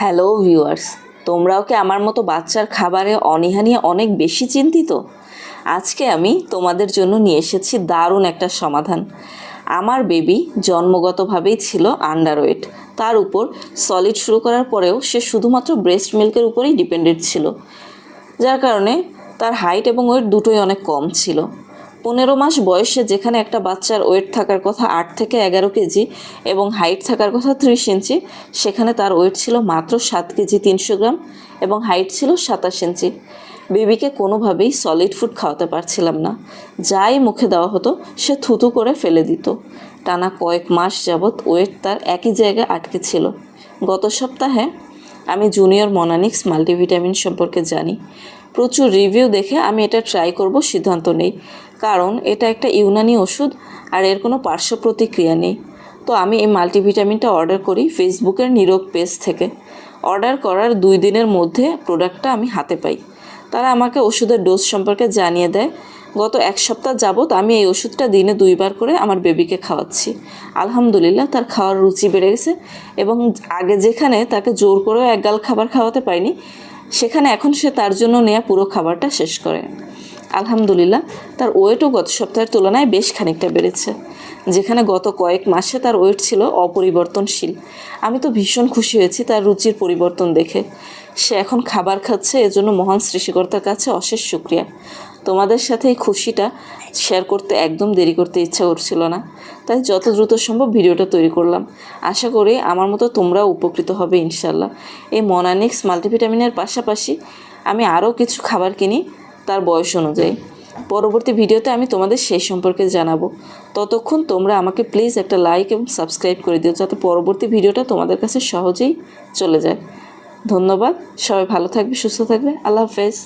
Hello viewers, তোমরাও কি আমার মতো বাচ্চার খাবারে অনীহা নিয়ে অনেক বেশি চিন্তিত? আজকে আমি তোমাদের জন্য নিয়ে এসেছি দারুণ একটা সমাধান। আমার বেবি জন্মগতভাবেই ছিল আন্ডারওয়েট, তার উপর সলিড শুরু করার পরেও সে শুধুমাত্র ব্রেস্ট মিল্কের উপরেই ডিপেন্ডেন্ট ছিল, যার কারণে তার হাইট এবং ওয়েট দুটোই অনেক কম ছিল। 15 মাস বয়সে যেখানে একটা বাচ্চার ওয়েট থাকার কথা 8 থেকে 11 কেজি এবং হাইট থাকার কথা 30 ইঞ্চি, সেখানে তার ওয়েট ছিল মাত্র 7 কেজি 300 গ্রাম এবং হাইট ছিল 27 ইঞ্চি। বেবিকে কোনোভাবেই সলিড ফুড খাওয়াতে পারছিলাম না। যাই মুখে দেওয়া হতো সে থুতু করে ফেলে দিত। টানা কয়েক মাস যাবৎ ওয়েট তার একই জায়গায় আটকে ছিল। গত সপ্তাহে আমি জুনিয়র মনানিক্স মাল্টিভিটামিন সম্পর্কে জানি। প্রচুর রিভিউ দেখে আমি এটা ট্রাই করব সিদ্ধান্ত নেই, কারণ এটা একটা ইউনানি ওষুধ আর এর কোনো পার্শ্ব প্রতিক্রিয়া নেই। তো আমি এই মাল্টিভিটামিনটা অর্ডার করি ফেসবুকের নিরোগ পেজ থেকে। অর্ডার করার 2 দিনের মধ্যে প্রোডাক্টটা আমি হাতে পাই। তারা আমাকে ওষুধের ডোজ সম্পর্কে জানিয়ে দেয়। গত 1 সপ্তাহ যাবৎ আমি এই ওষুধটা দিনে 2 বার করে আমার বেবিকে খাওয়াচ্ছি। আলহামদুলিল্লাহ, তার খাওয়ার রুচি বেড়ে গেছে এবং আগে যেখানে তাকে জোর করেও এক গাল খাবার খাওয়াতে পারিনি, সেখানে এখন সে তার জন্য নেওয়া পুরো খাবারটা শেষ করে। আলহামদুলিল্লাহ, তার ওয়েটও গত সপ্তাহের তুলনায় বেশ খানিকটা বেড়েছে, যেখানে গত কয়েক মাসে তার ওয়েট ছিল অপরিবর্তনশীল। আমি তো ভীষণ খুশি হয়েছি তার রুচির পরিবর্তন দেখে। সে এখন খাবার খাচ্ছে, এজন্য মহান সৃষ্টিকর্তার কাছে অশেষ শুকরিয়া। তোমাদের সাথে এই খুশিটা শেয়ার করতে একদম দেরি করতে ইচ্ছা করছিল না, তাই যত দ্রুত সম্ভব ভিডিওটা তৈরি করলাম। আশা করি আমার মতো তোমরাও উপকৃত হবে ইনশাল্লাহ। এই মনানিক্স মাল্টিভিটামিনের পাশাপাশি আমি আরও কিছু খাবার কিনি তার বয়স অনুযায়ী। পরবর্তী ভিডিওতে আমি তোমাদের সেই সম্পর্কে জানাবো। ততক্ষণ তোমরা আমাকে প্লিজ একটা লাইক এবং সাবস্ক্রাইব করে দিও, যাতে পরবর্তী ভিডিওটা তোমাদের কাছে সহজেই চলে যায়। ধন্যবাদ। সবাই ভালো থাকবে, সুস্থ থাকবে। আল্লাহ হাফেজ।